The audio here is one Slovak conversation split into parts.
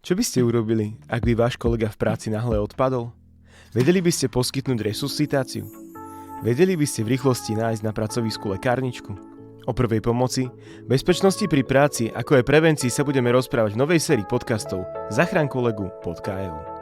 Čo by ste urobili, ak by váš kolega v práci náhle odpadol? Vedeli by ste poskytnúť resuscitáciu? Vedeli by ste v rýchlosti nájsť na pracovisku lekárničku? O prvej pomoci, bezpečnosti pri práci, ako aj prevencii sa budeme rozprávať v novej sérii podcastov Zachraňkolegu.eu.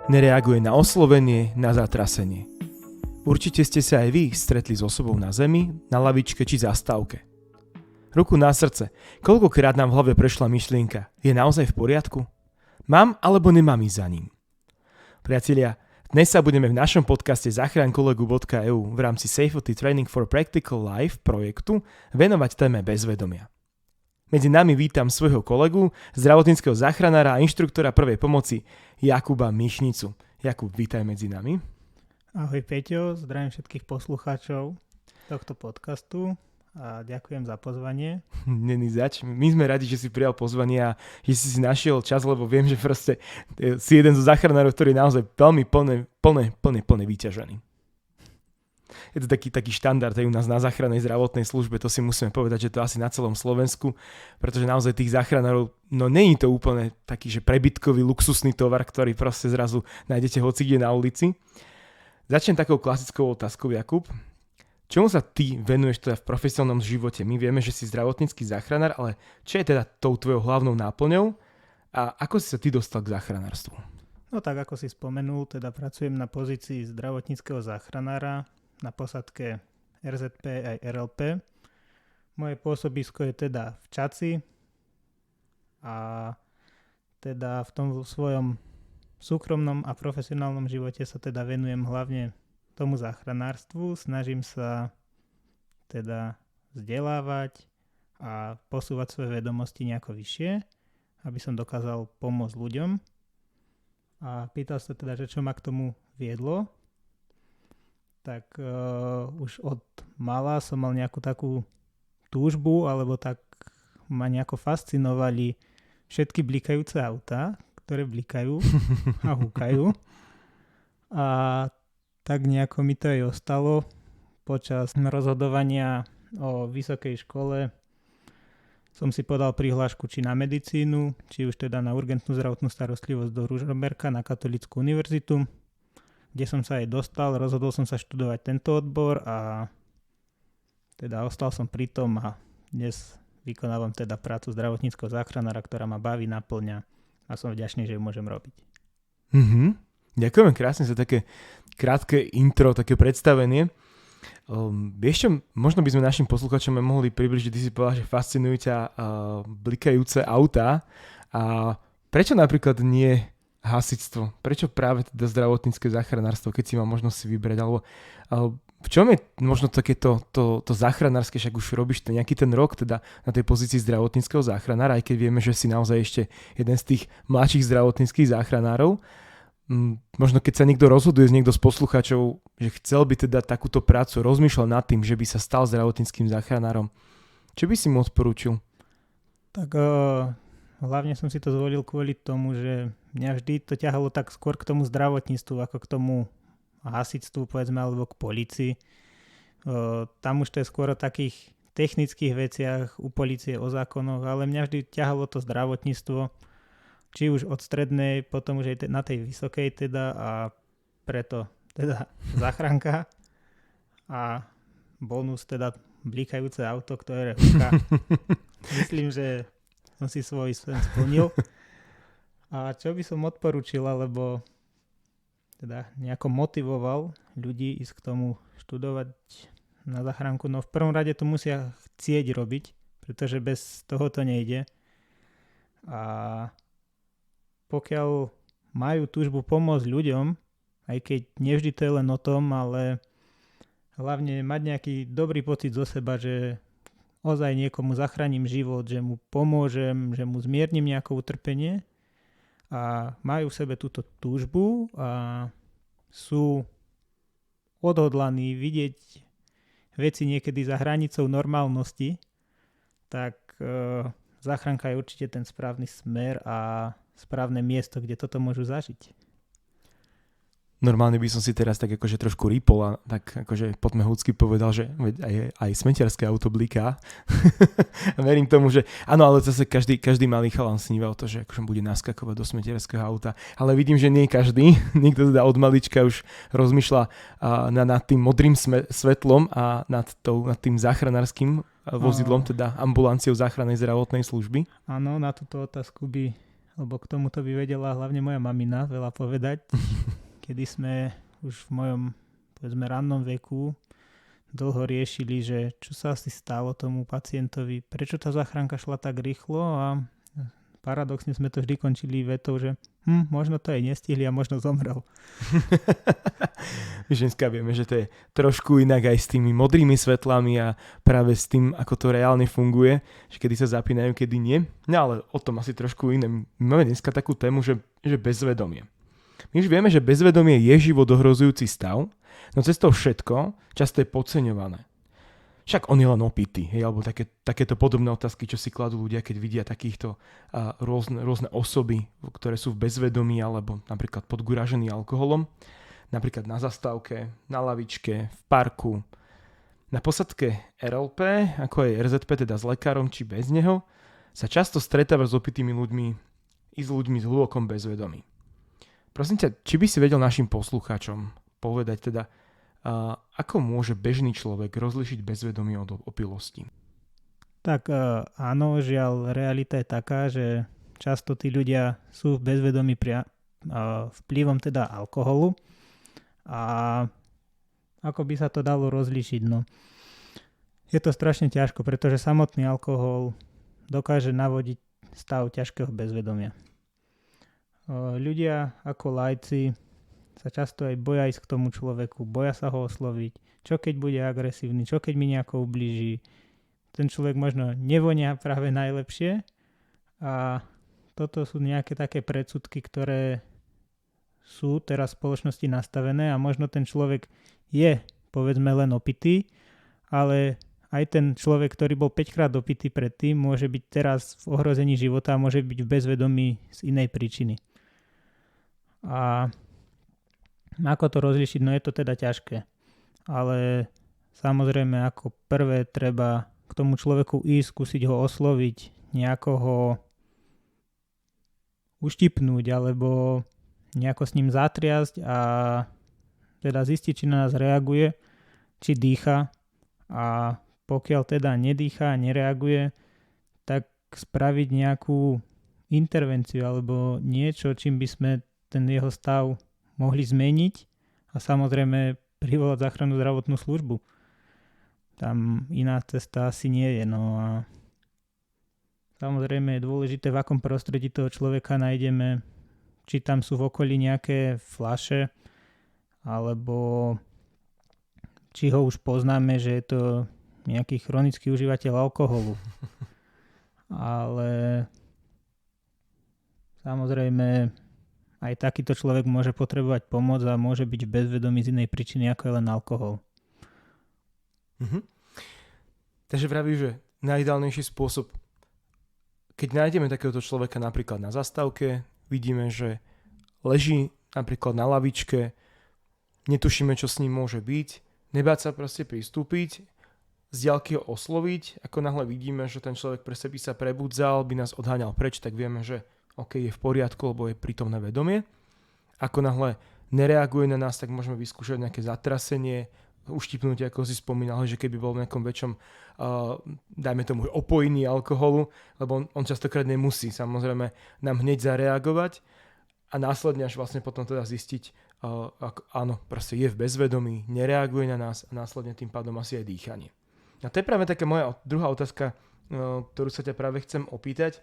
Nereaguje na oslovenie, na zatrasenie. Určite ste sa aj vy stretli s osobou na zemi, na lavičke či zastávke. Ruku na srdce, koľkokrát nám v hlave prešla myšlienka, je naozaj v poriadku? Mám alebo nemám ísť za ním? Priatelia, dnes sa budeme v našom podcaste Zachraňkolegu.eu v rámci Safety Training for Practical Life projektu venovať téme bezvedomia. Medzi nami vítam svojho kolegu, zdravotníckeho záchranára a inštruktora prvej pomoci Jakuba Mišnicu. Jakub, vítaj medzi nami. Ahoj Peťo, zdravím všetkých poslucháčov tohto podcastu a ďakujem za pozvanie. Není zač. My sme radi, že si prijal pozvanie a že si našiel čas, lebo viem, že proste si jeden zo záchranárov, ktorý je naozaj veľmi plne vyťažený. Je to taký štandard aj u nás na záchrannej zdravotnej službe, to si musíme povedať, že to asi na celom Slovensku, pretože naozaj tých záchranárov, no nie je to úplne taký, že prebytkový, luxusný tovar, ktorý proste zrazu nájdete hocikde na ulici. Začnem takou klasickou otázkou, Jakub. Čomu sa ty venuješ teda v profesionálnom živote? My vieme, že si zdravotnícky záchranár, ale čo je teda tou tvojou hlavnou náplňou a ako si sa ty dostal k záchranárstvu? No tak ako si spomenul, teda pracujem na pozícii zdravotníckeho záchranára na posadke RZP aj RLP. Moje pôsobisko je teda v Čaci a teda v tom svojom súkromnom a profesionálnom živote sa teda venujem hlavne tomu záchranárstvu. Snažím sa teda vzdelávať a posúvať svoje vedomosti nejako vyššie, aby som dokázal pomôcť ľuďom. A pýtal sa teda, že čo ma k tomu viedlo. Tak už od mala som mal nejakú takú túžbu, alebo tak ma nejako fascinovali všetky blikajúce autá, ktoré blikajú a húkajú. A tak nejako mi to aj ostalo. Počas rozhodovania o vysokej škole som si podal prihlášku či na medicínu, či už teda na urgentnú zdravotnú starostlivosť do Ružomberka na Katolícku univerzitu, kde som sa aj dostal, rozhodol som sa študovať tento odbor a teda ostal som pri tom a dnes vykonávam teda prácu zdravotníckeho záchranára, ktorá ma baví, naplňa a som vďačný, že ju môžem robiť. Ďakujem krásne za také krátke intro, také predstavenie. Vieš čo, možno by sme našim posluchačom mohli približiť, ty si povedal, že fascinujú ťa blikajúce autá a prečo napríklad nie hasičstvo? Prečo práve teda zdravotnícke záchranárstvo, keď si má možnosť si vybrať? Alebo v čom je možno takéto to záchranárske, však už robíš to nejaký ten rok teda na tej pozícii zdravotníckeho záchranára, aj keď vieme, že si naozaj ešte jeden z tých mladších zdravotníckych záchranárov. Možno keď sa niekto rozhoduje, niekto z poslucháčov, že chcel by teda takúto prácu, rozmýšľal nad tým, že by sa stal zdravotníckym záchranárom, čo by si mu odporúčil? Tak hlavne som si to zvolil kvôli tomu, že mňa vždy to ťahalo tak skôr k tomu zdravotníctvu, ako k tomu hasičstvu, povedzme, alebo k polícii. Tam už to je skôr o takých technických veciach, u polície o zákonoch, ale mňa vždy ťahalo to zdravotníctvo, či už od strednej, potom už aj na tej vysokej teda a preto teda záchranka a bonus teda blikajúce auto, ktoré húka. Myslím, že som si svoj sen splnil. A čo by som odporúčil, alebo teda nejako motivoval ľudí ísť k tomu študovať na záchranku? No v prvom rade to musia chcieť robiť, pretože bez toho to nejde. A pokiaľ majú túžbu pomôcť ľuďom, aj keď nevždy to je len o tom, ale hlavne mať nejaký dobrý pocit zo seba, že ozaj niekomu zachránim život, že mu pomôžem, že mu zmiernim nejaké utrpenie a majú v sebe túto túžbu a sú odhodlaní vidieť veci niekedy za hranicou normálnosti, tak záchranka je určite ten správny smer a správne miesto, kde toto môžu zažiť. Normálne by som si teraz tak akože trošku rýpol a tak akože podmehúcky povedal, že aj smetiarské auto bliká. Verím tomu, že áno, ale zase každý malý chalan sníva o to, že akože bude naskakovať do smetiarského auta. Ale vidím, že nie každý. Niekto teda od malička už rozmýšľa nad tým modrým svetlom a nad tým záchranárskym vozidlom, teda ambulanciou záchrannej zdravotnej služby. Áno, na túto otázku lebo k tomuto by vedela hlavne moja mamina veľa povedať. Kedy sme už v mojom, povedzme, rannom veku dlho riešili, že čo sa asi stalo tomu pacientovi, prečo tá záchranka šla tak rýchlo a paradoxne sme to vždy končili vetou, že možno to aj nestihli a možno zomrel. Ženská vieme, že to je trošku inak aj s tými modrými svetlami a práve s tým, ako to reálne funguje, že kedy sa zapínajú, kedy nie. No ale o tom asi trošku iné. Máme dneska takú tému, že bezvedomie. My už vieme, že bezvedomie je život ohrozujúci stav, no cez to všetko často je podceňované. Však on je len opitý, alebo takéto podobné otázky, čo si kladú ľudia, keď vidia takýchto rôzne osoby, ktoré sú v bezvedomí, alebo napríklad podgurážení alkoholom, napríklad na zastávke, na lavičke, v parku, na posadke RLP, ako je RZP, teda s lekárom či bez neho, sa často stretáva s opitými ľuďmi i s ľuďmi s hlbokom bezvedomí. Prosím ťa, či by si vedel našim poslucháčom povedať teda, ako môže bežný človek rozlišiť bezvedomie od opilosti? Tak áno, žiaľ, realita je taká, že často tí ľudia sú v bezvedomí vplyvom teda alkoholu. A ako by sa to dalo rozlíšiť? No, je to strašne ťažko, pretože samotný alkohol dokáže navodiť stav ťažkého bezvedomia. Ľudia ako laici sa často aj boja ísť k tomu človeku, boja sa ho osloviť, čo keď bude agresívny, čo keď mi nejako ublíži. Ten človek možno nevonia práve najlepšie a toto sú nejaké také predsudky, ktoré sú teraz v spoločnosti nastavené a možno ten človek je, povedzme, len opitý, ale aj ten človek, ktorý bol 5-krát opitý predtým, môže byť teraz v ohrození života a môže byť v bezvedomí z inej príčiny. A ako to rozlišiť? No je to teda ťažké. Ale samozrejme ako prvé treba k tomu človeku ísť, skúsiť ho osloviť, nejako ho uštipnúť alebo nejako s ním zatriasť a teda zistiť, či na nás reaguje, či dýcha a pokiaľ teda nedýcha a nereaguje, tak spraviť nejakú intervenciu alebo niečo, čím by sme ten jeho stav mohli zmeniť a samozrejme privolať záchrannú zdravotnú službu. Tam iná cesta asi nie je. No a samozrejme je dôležité, v akom prostredí toho človeka nájdeme, či tam sú v okolí nejaké fľaše, alebo či ho už poznáme, že je to nejaký chronický užívateľ alkoholu. Ale samozrejme aj takýto človek môže potrebovať pomoc a môže byť v bezvedomí z inej príčiny, ako je len alkohol. Takže vraví, že najideálnejší spôsob, keď nájdeme takéhoto človeka napríklad na zastávke, vidíme, že leží napríklad na lavičke, netušíme, čo s ním môže byť, nebáť sa proste pristúpiť, z diaľky ho osloviť, ako náhle vidíme, že ten človek pre seby sa prebudzal, by nás odháňal preč, tak vieme, že OK, je v poriadku, lebo je prítomné vedomie. Ako náhle nereaguje na nás, tak môžeme vyskúšať nejaké zatrasenie, uštipnutie, ako si spomínal, že keby bol v nejakom väčšom, dajme tomu, opojení alkoholu, lebo on častokrát nemusí samozrejme nám hneď zareagovať a následne až vlastne potom teda zistiť, áno, proste je v bezvedomí, nereaguje na nás a následne tým pádom asi aj dýchanie. A to je práve taká moja druhá otázka, ktorú sa ťa práve chcem opýtať.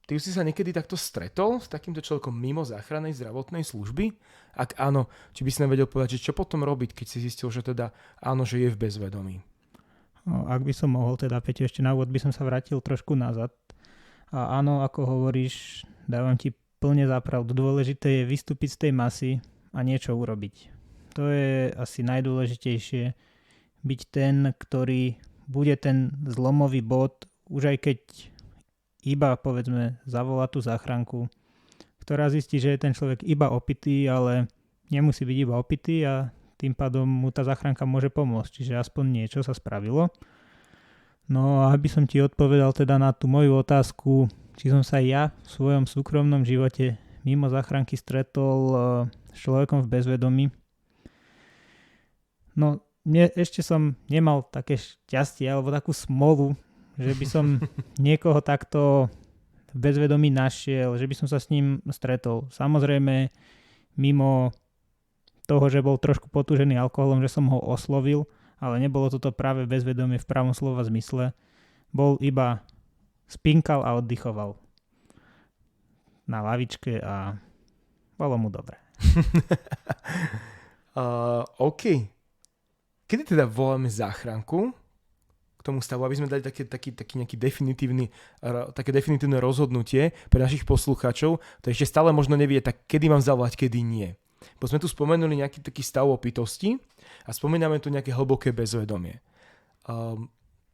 Ty už si sa niekedy takto stretol s takýmto človekom mimo záchrannej zdravotnej služby? Ak áno, či by si nám vedel povedať, že čo potom robiť, keď si zistil, že teda áno, že je v bezvedomí? No, ak by som mohol, teda Peťo, ešte na úvod by som sa vrátil trošku nazad. A áno, ako hovoríš, dávam ti plne za pravdu. Dôležité je vystúpiť z tej masy a niečo urobiť. To je asi najdôležitejšie. Byť ten, ktorý bude ten zlomový bod, už aj keď iba, povedzme, zavolá tú záchranku, v ktorá zistí, že je ten človek iba opitý, ale nemusí byť iba opitý a tým pádom mu tá záchranka môže pomôcť. Čiže aspoň niečo sa spravilo. No a aby som ti odpovedal teda na tú moju otázku, či som sa ja v svojom súkromnom živote mimo záchranky stretol s človekom v bezvedomí. No, ešte som nemal také šťastie alebo takú smolu, že by som niekoho takto v bezvedomí našiel, že by som sa s ním stretol. Samozrejme, mimo toho, že bol trošku potúžený alkoholom, že som ho oslovil, ale nebolo toto práve bezvedomie v pravom slova zmysle. Bol iba spinkal a oddychoval na lavičke a bolo mu dobre. OK. Kedy teda voláme záchranku k tomu stavu, aby sme dali taký nejaký také definitívne rozhodnutie pre našich poslucháčov, to ešte stále možno nevie, tak kedy mám zavolať, kedy nie. Bo sme tu spomenuli nejaký taký stav opitosti a spomíname tu nejaké hlboké bezvedomie.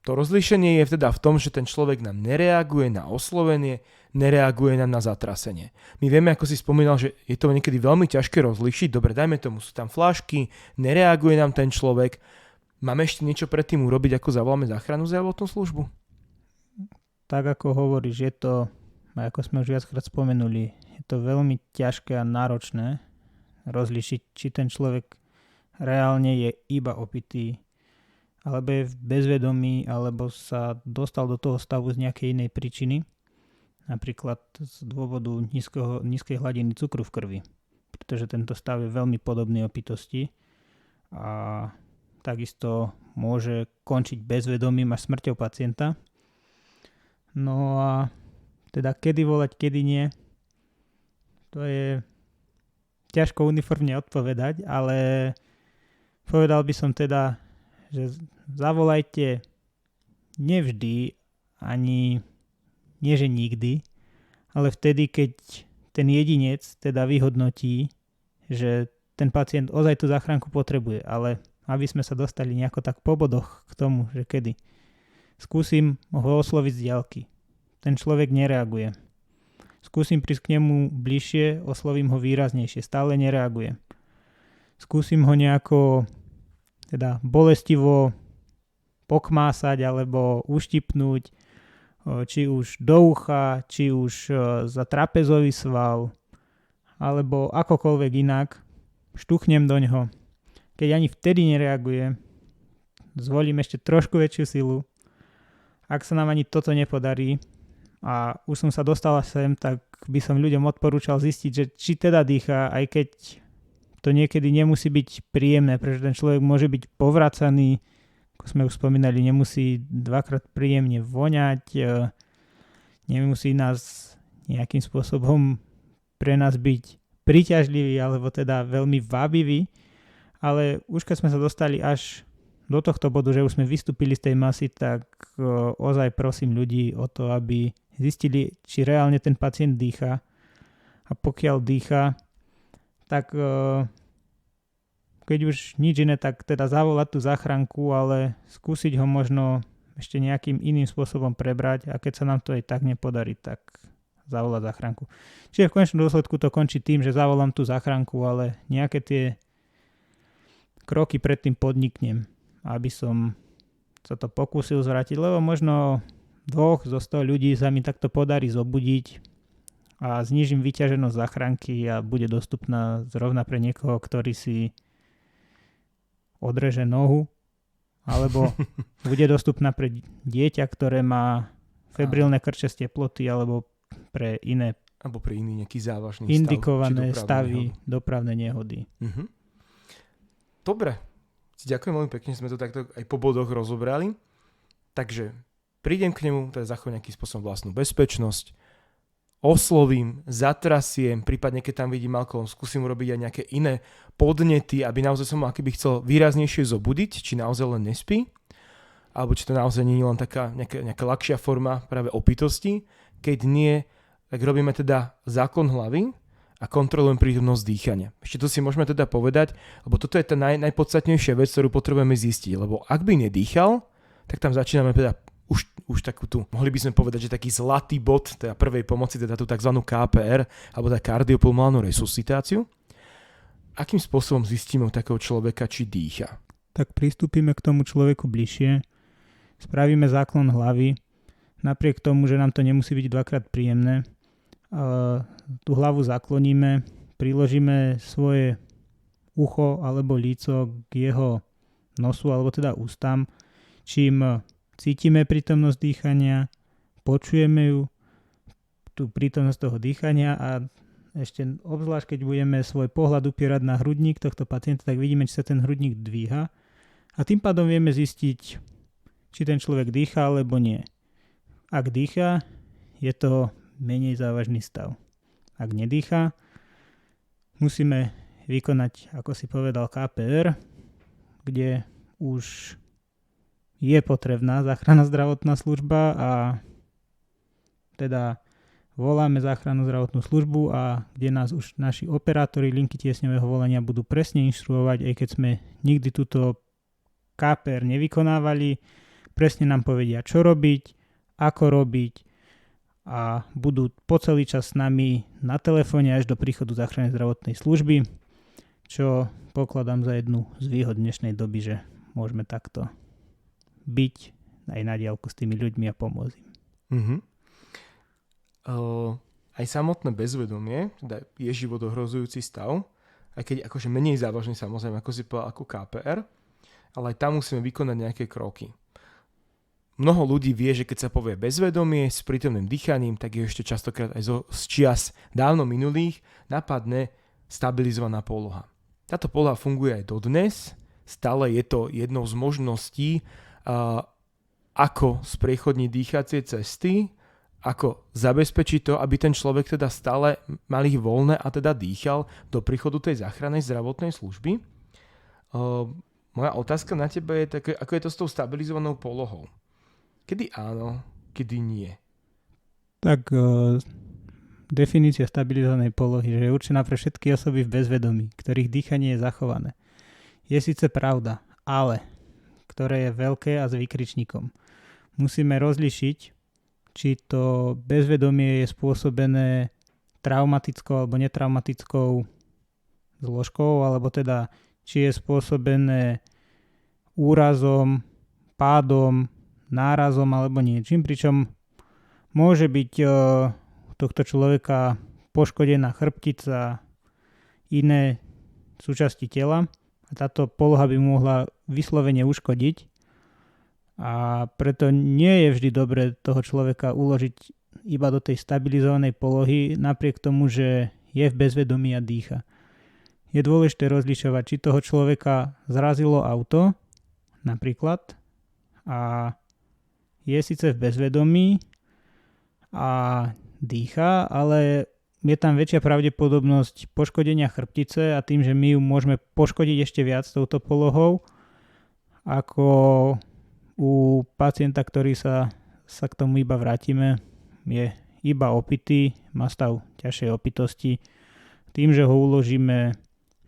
To rozlíšenie je teda v tom, že ten človek nám nereaguje na oslovenie, nereaguje nám na zatrasenie. My vieme, ako si spomínal, že je to niekedy veľmi ťažké rozlíšiť. Dobre, dajme tomu, sú tam fľašky, nereaguje nám ten človek. Máme ešte niečo predtým urobiť, ako zavoláme záchranu zdravotnú službu? Tak ako hovoríš, je to, ako sme už viackrát spomenuli, je to veľmi ťažké a náročné rozlíšiť, či ten človek reálne je iba opitý, alebo je v bezvedomí, alebo sa dostal do toho stavu z nejakej inej príčiny, napríklad z dôvodu nízkej hladiny cukru v krvi, pretože tento stav je veľmi podobný opitosti a takisto môže končiť bezvedomím až smrťou pacienta. No a teda kedy volať, kedy nie, to je ťažko uniformne odpovedať, ale povedal by som teda, že zavolajte nevždy, ani nie že nikdy, ale vtedy, keď ten jedinec teda vyhodnotí, že ten pacient ozaj tú záchranku potrebuje, ale aby sme sa dostali nejako tak po bodoch k tomu, že kedy. Skúsim ho osloviť z diaľky. Ten človek nereaguje. Skúsim prísť k nemu bližšie, oslovím ho výraznejšie, stále nereaguje. Skúsim ho nejako teda bolestivo pokmásať alebo uštipnúť, či už do ucha, či už za trapezový sval, alebo akokoľvek inak. Štuchnem do ňoho. Keď ani vtedy nereaguje, zvolím ešte trošku väčšiu silu. Ak sa nám ani toto nepodarí, a už som sa dostala sem, tak by som ľuďom odporúčal zistiť, že či teda dýcha, aj keď to niekedy nemusí byť príjemné, pretože ten človek môže byť povracaný, ako sme už spomínali, nemusí dvakrát príjemne voňať, nemusí nás nejakým spôsobom pre nás byť príťažlivý, alebo teda veľmi vábivý, ale už keď sme sa dostali až do tohto bodu, že už sme vystúpili z tej masy, tak ozaj prosím ľudí o to, aby zistili, či reálne ten pacient dýcha. A pokiaľ dýcha, tak keď už nič iné, tak teda zavolať tú záchranku, ale skúsiť ho možno ešte nejakým iným spôsobom prebrať a keď sa nám to aj tak nepodarí, tak zavolať záchranku. Čiže v konečnom dôsledku to končí tým, že zavolám tú záchranku, ale nejaké tie kroky predtým podniknem, aby som sa to pokúsil zvrátiť, lebo možno 2 zo 100 ľudí sa mi takto podarí zobudiť a znížim vyťaženosť záchranky a bude dostupná zrovna pre niekoho, ktorý si odreže nohu, alebo bude dostupná pre dieťa, ktoré má febrilné krče z teploty, alebo pre iné alebo pre iný nejaký závažný indikované stavy, dopravné nehody. Uh-huh. Dobre, ďakujem veľmi pekne, že sme to takto aj po bodoch rozobrali. Takže prídem k nemu, teda zachovám nejakým spôsobom vlastnú bezpečnosť, oslovím, zatrasiem, prípadne keď tam vidím alkohol, skúsim urobiť aj nejaké iné podnety, aby naozaj som akýby chcel výraznejšie zobudiť, či naozaj len nespí, alebo či to naozaj nie je len taká nejaká ľahšia forma práve opitosti. Keď nie, tak robíme teda záklon hlavy a kontrolujem prítomnosť dýchania. Ešte to si môžeme teda povedať, lebo toto je tá najpodstatnejšia vec, ktorú potrebujeme zistiť, lebo ak by nedýchal, tak tam začíname teda už takú tu, mohli by sme povedať, že taký zlatý bod teda prvej pomoci, teda tú tzv. KPR, alebo tá kardiopulmálnu resuscitáciu. Akým spôsobom zistíme u takého človeka, či dýcha? Tak pristúpime k tomu človeku bližšie, spravíme záklon hlavy, napriek tomu, že nám to nemusí byť dvakrát príjemné. Tú hlavu zakloníme, priložíme svoje ucho alebo líco k jeho nosu, alebo teda ústam, čím cítime prítomnosť dýchania, počujeme ju, tú prítomnosť toho dýchania a ešte obzvlášť, keď budeme svoj pohľad upierať na hrudník tohto pacienta, tak vidíme, či sa ten hrudník dvíha a tým pádom vieme zistiť, či ten človek dýcha alebo nie. Ak dýcha, je to menej závažný stav. Ak nedýcha, musíme vykonať, ako si povedal, KPR, kde už je potrebná záchranná zdravotná služba a teda voláme záchrannú zdravotnú službu a kde nás už naši operátori linky tiesňového volania budú presne inštruovať, aj keď sme nikdy túto KPR nevykonávali, presne nám povedia, čo robiť, ako robiť a budú po celý čas s nami na telefóne až do príchodu záchrannej zdravotnej služby, čo pokladám za jednu z výhod dnešnej doby, že môžeme takto byť aj na diaľku s tými ľuďmi a pomôcť im. Aj samotné bezvedomie teda je životohrozujúci stav, aj keď akože menej závažný samozrejme, ako si povedal, ako KPR, ale aj tam musíme vykonať nejaké kroky. Mnoho ľudí vie, že keď sa povie bezvedomie s prítomným dýchaním, tak je ešte častokrát aj z čias dávno minulých napadne stabilizovaná poloha. Táto poloha funguje aj dodnes, stále je to jednou z možností, ako spriechodniť dýchacie cesty, ako zabezpečiť to, aby ten človek teda stále mal ich voľné a teda dýchal do príchodu tej záchrannej zdravotnej služby. Moja otázka na teba je také, ako je to s tou stabilizovanou polohou. Kedy áno, kedy nie? Tak definícia stabilizovanej polohy, že je určená pre všetky osoby v bezvedomí, ktorých dýchanie je zachované. Je síce pravda, ale ktoré je veľké a s výkričníkom. Musíme rozlišiť, či to bezvedomie je spôsobené traumatickou alebo netraumatickou zložkou, alebo teda či je spôsobené úrazom, pádom, nárazom alebo niečím, pričom môže byť tohto človeka poškodená chrbtica, iné súčasti tela a táto poloha by mohla vyslovene uškodiť a preto nie je vždy dobre toho človeka uložiť iba do tej stabilizovanej polohy napriek tomu, že je v bezvedomí a dýcha. Je dôležité rozlišovať, či toho človeka zrazilo auto napríklad a je síce v bezvedomí a dýcha, ale je tam väčšia pravdepodobnosť poškodenia chrbtice a tým, že my ju môžeme poškodiť ešte viac touto polohou, ako u pacienta, ktorý sa k tomu iba vrátime, je iba opitý, má stav ťažšej opitosti. Tým, že ho uložíme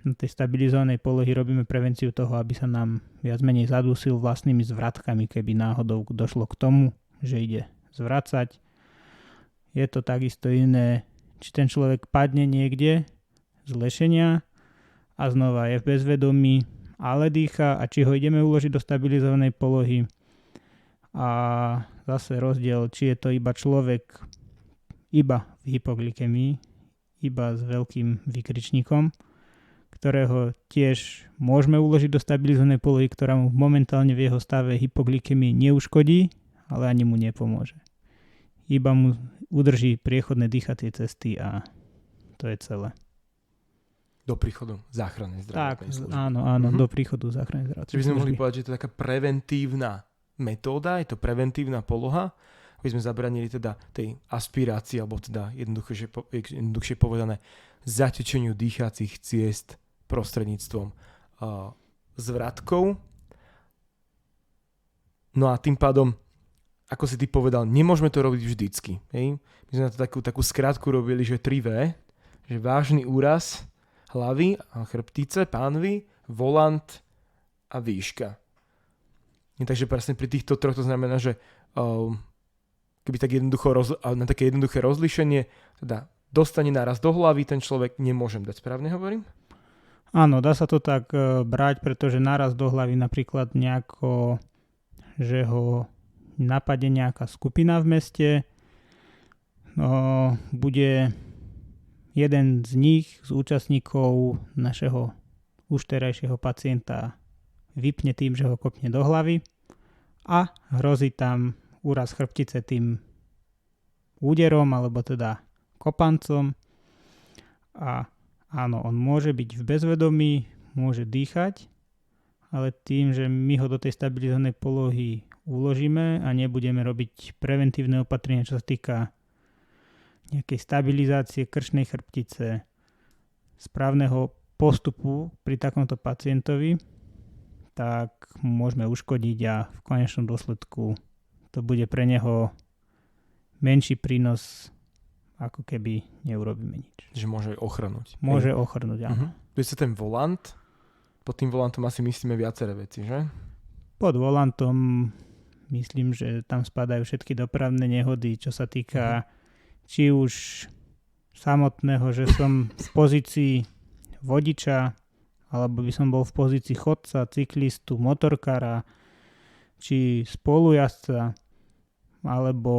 na tej stabilizovanej polohy, robíme prevenciu toho, aby sa nám viac menej zadusil vlastnými zvratkami, keby náhodou došlo k tomu, že ide zvracať. Je to takisto iné, či ten človek padne niekde z lešenia a znova je v bezvedomí, ale dýcha a či ho ideme uložiť do stabilizovanej polohy. A zase rozdiel, či je to iba človek iba v hypoglykemii, iba s veľkým výkričníkom, ktorého tiež môžeme uložiť do stabilizovanej polohy, ktorá mu momentálne v jeho stave hypoglykemii neuškodí, ale ani mu nepomôže. Iba mu udrží priechodné dýchacie cesty a to je celé. Do príchodu záchrannej zdravotnej služby. Áno, do príchodu záchrannej zdravotnej služby. Čiže by sme mohli povedať, že to je taká preventívna metóda, je to preventívna poloha, aby sme zabranili teda tej aspirácii, alebo teda jednoduchšie povedané zatečeniu dýchacích ciest prostredníctvom zvratkov. No a tým pádom, ako si ty povedal, nemôžeme to robiť vždycky. Hej? My sme na to takú skratku robili, že 3V, že vážny úraz hlavy a chrbtice, pánvy, volant a výška. Takže presne pri týchto troch to znamená, že keby tak na také jednoduché rozlíšenie, teda dostane naraz do hlavy ten človek, nemôžem dať, správne hovorím? Áno, dá sa to tak brať, pretože naraz do hlavy napríklad nejako, že ho napadne nejaká skupina v meste, bude jeden z nich, z účastníkov našeho už terajšieho pacienta vypne tým, že ho kopne do hlavy a hrozí tam úraz chrbtice tým úderom alebo teda kopancom. A áno, on môže byť v bezvedomí, môže dýchať, ale tým, že my ho do tej stabilizovanej polohy uložíme a nebudeme robiť preventívne opatrenia, čo sa týka nejakej stabilizácie krčnej chrbtice, správneho postupu pri takomto pacientovi, tak môžeme uškodiť a v konečnom dôsledku to bude pre neho menší prínos, ako keby neurobíme nič. Že môže ochrnúť. Môže ochrnúť, áno. To je ten volant. Pod tým volantom asi myslíme viaceré veci, že? Pod volantom myslím, že tam spadajú všetky dopravné nehody, čo sa týka či už samotného, že som v pozícii vodiča, alebo by som bol v pozícii chodca, cyklistu, motorkára, či spolujazca, alebo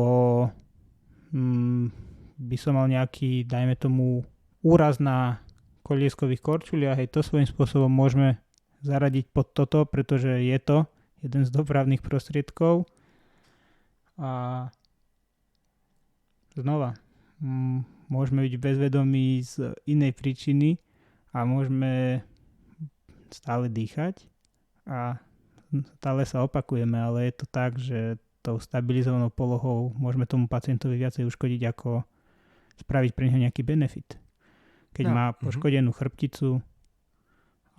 by som mal nejaký, dajme tomu, úraz na kolieskových korčuliach. To svojím spôsobom môžeme zaradiť pod toto, pretože je to jeden z dopravných prostriedkov. A znova, môžeme byť bezvedomí z inej príčiny a môžeme stále dýchať a stále sa opakujeme, ale je to tak, že tou stabilizovanou polohou môžeme tomu pacientovi viacej uškodiť, ako spraviť pre neho nejaký benefit. Keď má poškodenú chrbticu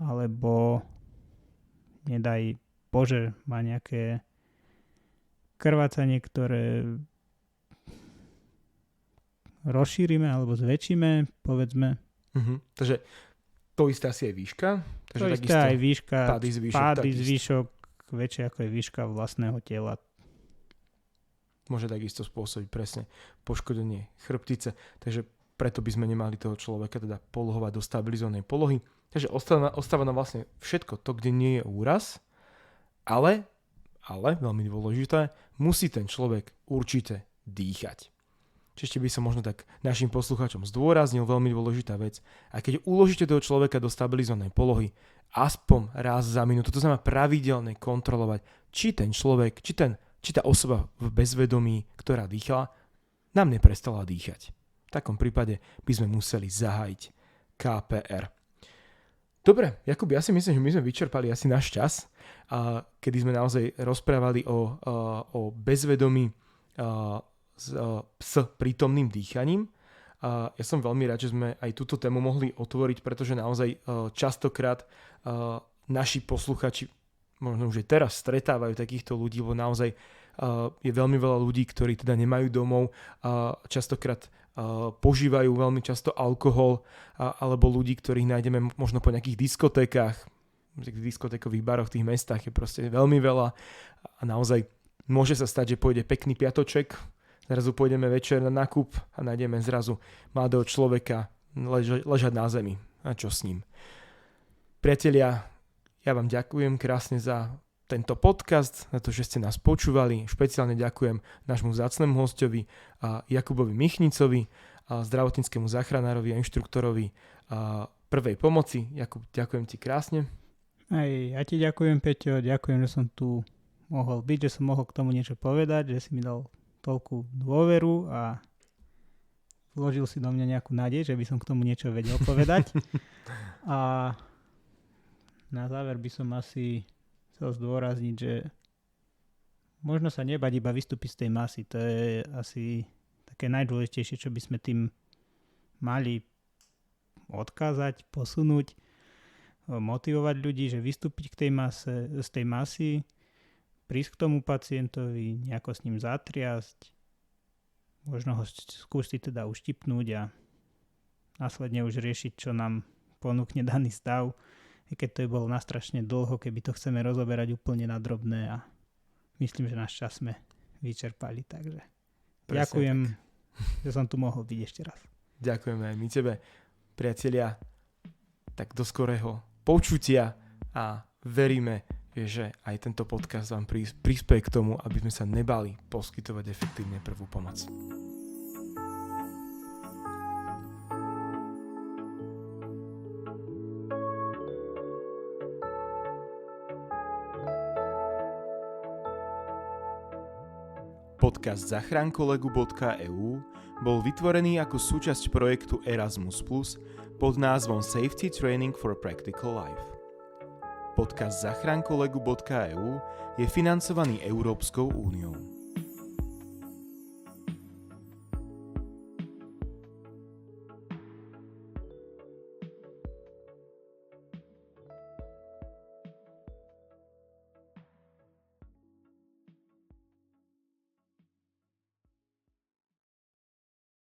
alebo nedaj Bože, má nejaké krvácanie, ktoré rozšírime alebo zväčšíme, povedzme. Takže to isté asi aj výška. Takže to isté aj výška, pády zvýšok väčšie ako je výška vlastného tela. Môže takisto spôsobiť presne poškodenie chrbtice. Takže preto by sme nemali toho človeka teda polohovať do stabilizovanej polohy. Takže ostáva nám vlastne všetko to, kde nie je úraz, ale veľmi dôležité, musí ten človek určite dýchať. Čiže by som možno tak našim poslucháčom zdôraznil veľmi dôležitá vec. A keď uložíte toho človeka do stabilizovanej polohy, aspoň raz za minútu, to znamená pravidelne kontrolovať, či ten človek, či tá osoba v bezvedomí, ktorá dýchala, nám neprestala dýchať. V takom prípade by sme museli zahájiť KPR. Dobre, Jakub, ja si myslím, že my sme vyčerpali asi náš čas, kedy sme naozaj rozprávali o bezvedomí s prítomným dýchaním. Ja som veľmi rád, že sme aj túto tému mohli otvoriť, pretože naozaj častokrát naši posluchači možno už aj teraz stretávajú takýchto ľudí, lebo naozaj je veľmi veľa ľudí, ktorí teda nemajú domov, častokrát požívajú veľmi často alkohol, alebo ľudí, ktorých nájdeme možno po nejakých diskotékach, v diskotékových baroch v tých mestách je proste veľmi veľa a naozaj môže sa stať, že pôjde pekný piatoček, zrazu pôjdeme večer na nákup a nájdeme zrazu mladého človeka ležať na zemi. A čo s ním? Priatelia, ja vám ďakujem krásne za tento podcast, za to, že ste nás počúvali. Špeciálne ďakujem nášmu vzácnemu hostovi Jakubovi Michnicovi, zdravotníckemu záchranárovi a inštruktorovi prvej pomoci. Jakub, ďakujem ti krásne. Aj ja ti ďakujem, Peťo, ďakujem, že som tu mohol byť, že som mohol k tomu niečo povedať, že si mi dal toľkú dôveru a vložil si do mňa nejakú nádej, že by som k tomu niečo vedel povedať. A na záver by som asi chcel zdôrazniť, že možno sa nebať iba vystúpiť z tej masy. To je asi také najdôležitejšie, čo by sme tým mali odkázať, posunúť, motivovať ľudí, že vystúpiť z tej masy, prísť k tomu pacientovi, nejako s ním zatriasť, možno ho skúsiť teda uštipnúť a následne už riešiť, čo nám ponúkne daný stav. I keď to je bolo nastrašne dlho, keby to chceme rozoberať úplne na drobné a myslím, že náš čas sme vyčerpali. Takže Presne ďakujem, tak. že som tu mohol byť ešte raz. Ďakujeme aj my tebe, priatelia. Tak do skorého počutia a veríme, že aj tento podcast vám prispieje k tomu, aby sme sa nebali poskytovať efektívne prvú pomoc. Podcast zachránkolegu.eu bol vytvorený ako súčasť projektu Erasmus+ pod názvom Safety Training for a Practical Life. Podcast zachránkolegu.eu je financovaný Európskou úniou.